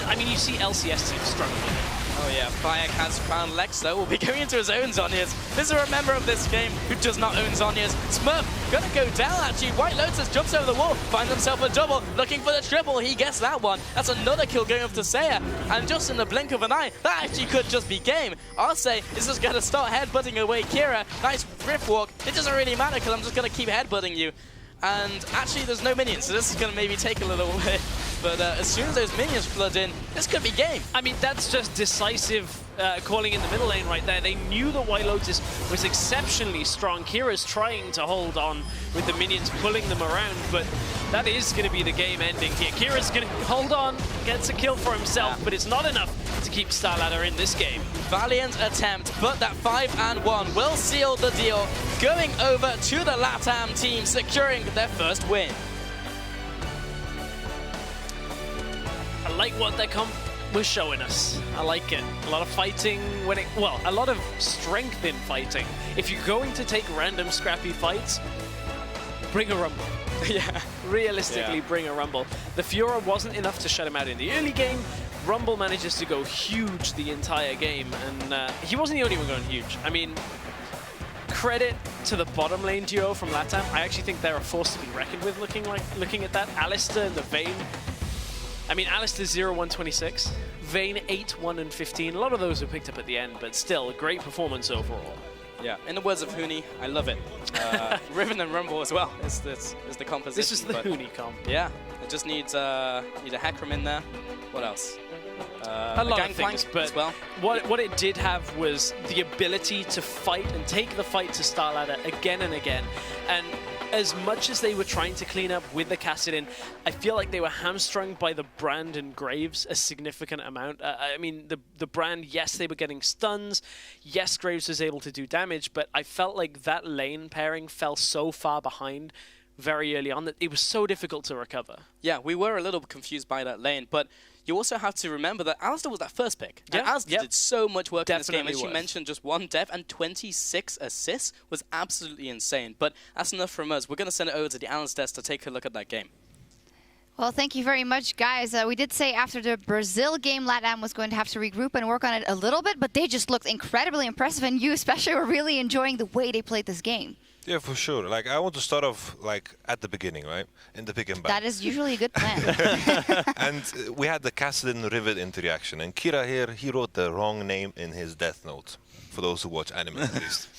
I mean, you see LCS teams struggling with it. Oh yeah, Fayak has found Lex though, will be going into his own Zonias. This is a member of this game who does not own Zonias. Smurf gonna go down actually. White Lotus jumps over the wall, finds himself a double, looking for the triple. He gets that one. That's another kill going up to Saya. And just in the blink of an eye, that actually could just be game. Arce is just gonna start headbutting away Kira. Nice drift walk. It doesn't really matter because I'm just gonna keep headbutting you. And actually there's no minions, so this is gonna maybe take a little bit. But as soon as those minions flood in, this could be game. I mean, that's just decisive calling in the middle lane right there. They knew that White Lotus was exceptionally strong. Kira's trying to hold on with the minions pulling them around, but that is going to be the game ending here. Kira's going to hold on, gets a kill for himself, but it's not enough to keep Starladder in this game. Valiant attempt, but that 5-1 will seal the deal, going over to the LATAM team, securing their first win. I like what their comp was showing us. I like it. A lot of fighting a lot of strength in fighting. If you're going to take random scrappy fights, bring a Rumble. Yeah. Realistically, bring a Rumble. The Fiora wasn't enough to shut him out in the early game. Rumble manages to go huge the entire game, and he wasn't the only one going huge. I mean, credit to the bottom lane duo from LATAM. I actually think they're a force to be reckoned with looking at that. Alistair and the Vayne. I mean, Alistair 0-1-26, Vayne 8-1-15. A lot of those were picked up at the end, but still, a great performance overall. Yeah, in the words of Huni, I love it. Riven and Rumble as well is the composition. This is the Huni comp. Yeah, it just needs a Hecarim in there. What else? A lot of things, but as well. what it did have was the ability to fight and take the fight to Starladder again and again. And as much as they were trying to clean up with the Kassadin, I feel like they were hamstrung by the Brand and Graves a significant amount. I mean, the Brand, yes, they were getting stuns. Yes, Graves was able to do damage, but I felt like that lane pairing fell so far behind very early on that it was so difficult to recover. Yeah, we were a little confused by that lane, but you also have to remember that Alistair was that first pick. Yeah, and Alistair did so much work in this game. As you mentioned, just 1 death and 26 assists was absolutely insane. But that's enough from us. We're going to send it over to the analyst desk to take a look at that game. Well, thank you very much, guys. We did say after the Brazil game, LATAM was going to have to regroup and work on it a little bit, but they just looked incredibly impressive, and you especially were really enjoying the way they played this game. Yeah, for sure. Like, I want to start off, like, at the beginning, right? In the pick and back. That is usually a good plan. And we had the Kassadin Rivet interaction. And Kira here, he wrote the wrong name in his death note, for those who watch anime at least.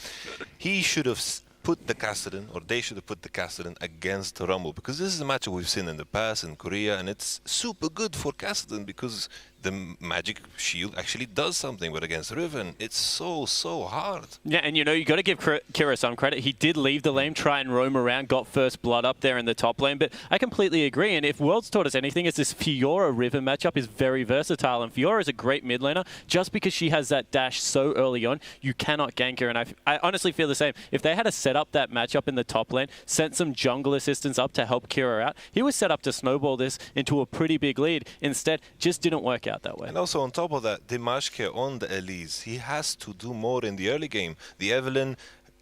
He should have put the Kassadin, or they should have put the Kassadin against Rumble, because this is a match we've seen in the past in Korea, and it's super good for Kassadin because the magic shield actually does something, but against Riven, it's so hard. Yeah, and you got to give Kira some credit. He did leave the lane, try and roam around, got first blood up there in the top lane, but I completely agree. And if Worlds taught us anything, is this Fiora-Riven matchup is very versatile, and Fiora is a great mid laner. Just because she has that dash so early on, you cannot gank her, and I honestly feel the same. If they had to set up that matchup in the top lane, sent some jungle assistance up to help Kira out, he was set up to snowball this into a pretty big lead. Instead, just didn't work out that way. And also on top of that, Dimashke on the Elise, he has to do more in the early game. The Evelyn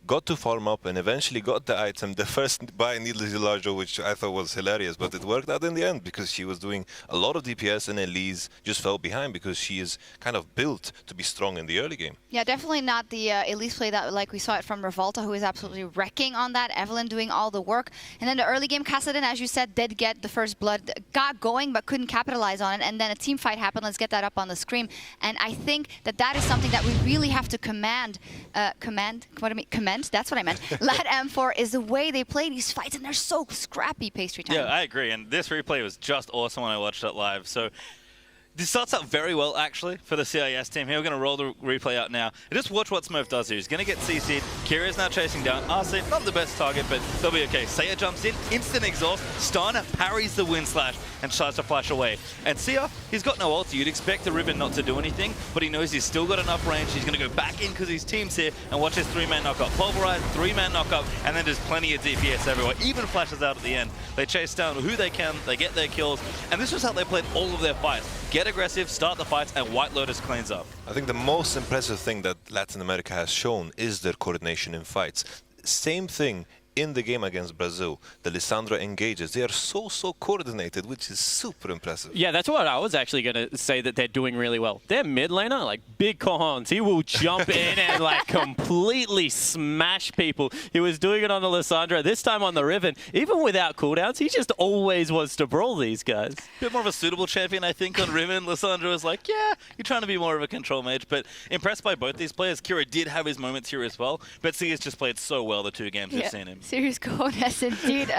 got to farm up and eventually got the item, the first buy needlessly larger, which I thought was hilarious, but it worked out in the end because she was doing a lot of DPS and Elise just fell behind because she is kind of built to be strong in the early game. Yeah, definitely not the Elise play that like we saw it from Revolta, who is absolutely wrecking on that. Evelyn doing all the work. And then the early game, Kassadin, as you said, did get the first blood, got going, but couldn't capitalize on it. And then a team fight happened. Let's get that up on the screen. And I think that is something that we really have to commend. That's what I meant. LATAM for is the way they play these fights, and they're so scrappy, Pastry Time. Yeah, I agree. And this replay was just awesome when I watched it live. So this starts out very well, actually, for the CIS team here. We're going to roll the replay out now. And just watch what Smurf does here. He's going to get CC'd. Kira's now chasing down. RC, not the best target, but they'll be okay. Saya jumps in, instant exhaust. Stun parries the wind slash and tries to flash away. And Sia, he's got no ulti. You'd expect the Riven not to do anything, but he knows he's still got enough range. He's going to go back in because his team's here and watch his 3-man knock up. Pulverize, 3-man knock up, and then there's plenty of DPS everywhere. Even flashes out at the end. They chase down who they can, they get their kills, and this was how they played all of their fights. Get aggressive, start the fights, and White Lotus cleans up. I think the most impressive thing that Latin America has shown is their coordination in fights. Same thing in the game against Brazil. The Lissandra engages. They are so coordinated, which is super impressive. Yeah, that's what I was actually going to say that they're doing really well. Their mid laner, like big cojones. He will jump in and like completely smash people. He was doing it on the Lissandra. This time on the Riven, even without cooldowns, he just always wants to brawl these guys. Bit more of a suitable champion, I think, on Riven. Lissandra was like, yeah, you're trying to be more of a control mage, but impressed by both these players. Kira did have his moments here as well, but CS just played so well the 2 games we've seen him. Serious cojones indeed.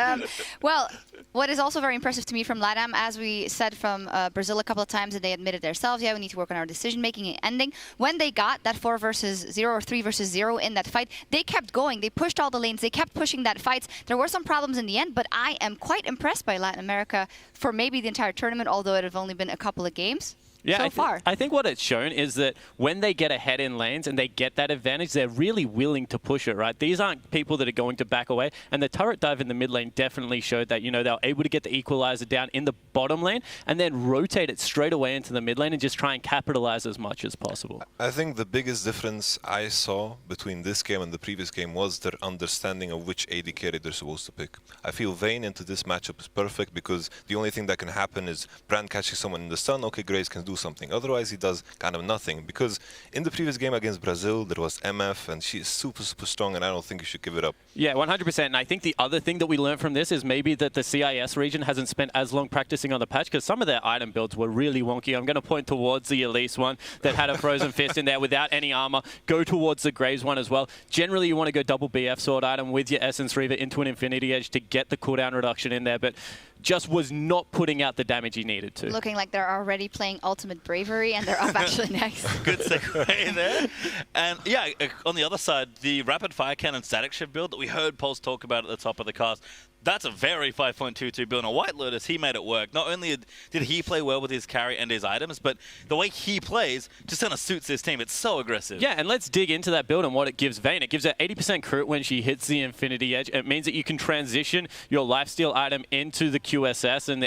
Well, what is also very impressive to me from LATAM, as we said from Brazil a couple of times, and they admitted themselves, yeah, we need to work on our decision-making and ending. When they got that 4 versus 0 or 3 versus 0 in that fight, they kept going. They pushed all the lanes. They kept pushing that fight. There were some problems in the end, but I am quite impressed by Latin America for maybe the entire tournament, although it have only been a couple of games. Yeah, so far. I think what it's shown is that when they get ahead in lanes and they get that advantage, they're really willing to push it, right? These aren't people that are going to back away. And the turret dive in the mid lane definitely showed that, they were able to get the equalizer down in the bottom lane and then rotate it straight away into the mid lane and just try and capitalize as much as possible. I think the biggest difference I saw between this game and the previous game was their understanding of which AD carry they're supposed to pick. I feel Vayne into this matchup is perfect because the only thing that can happen is Brand catching someone in the stun. Okay, Grace can do something. Otherwise, he does kind of nothing. Because in the previous game against Brazil, there was MF, and she is super strong, and I don't think you should give it up. Yeah, 100%. And I think the other thing that we learned from this is maybe that the CIS region hasn't spent as long practicing on the patch because some of their item builds were really wonky. I'm going to point towards the Elise one that had a Frozen Fist in there without any armor. Go towards the Graves one as well. Generally, you want to go double BF sword item with your Essence Reaver into an Infinity Edge to get the cooldown reduction in there, but just was not putting out the damage he needed to. Looking like they're already playing Ultimate Bravery, and they're up actually next. Good segue there. And yeah, on the other side, the Rapid Fire Cannon Static Shift build that we heard Pulse talk about at the top of the cast, that's a very 5.22 build. On White Lotus, he made it work. Not only did he play well with his carry and his items, but the way he plays just kind of suits his team. It's so aggressive. Yeah, and let's dig into that build and what it gives Vayne. It gives her 80% crit when she hits the Infinity Edge. It means that you can transition your lifesteal item into the QSS and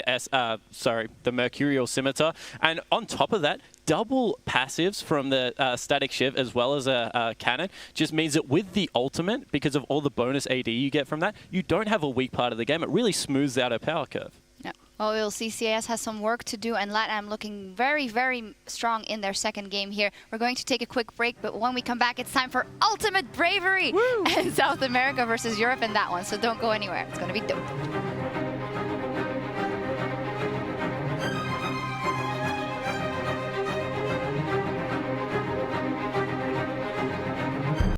the Mercurial Scimitar. And on top of that, double passives from the Static Shiv as well as a cannon just means that with the ultimate, because of all the bonus AD you get from that, you don't have a weak part of the game. It really smooths out a power curve. Yeah. Well, we'll see CIS has some work to do, and LATAM looking very, very strong in their second game here. We're going to take a quick break, but when we come back, it's time for Ultimate Bravery and South America versus Europe in that one. So don't go anywhere. It's going to be dope.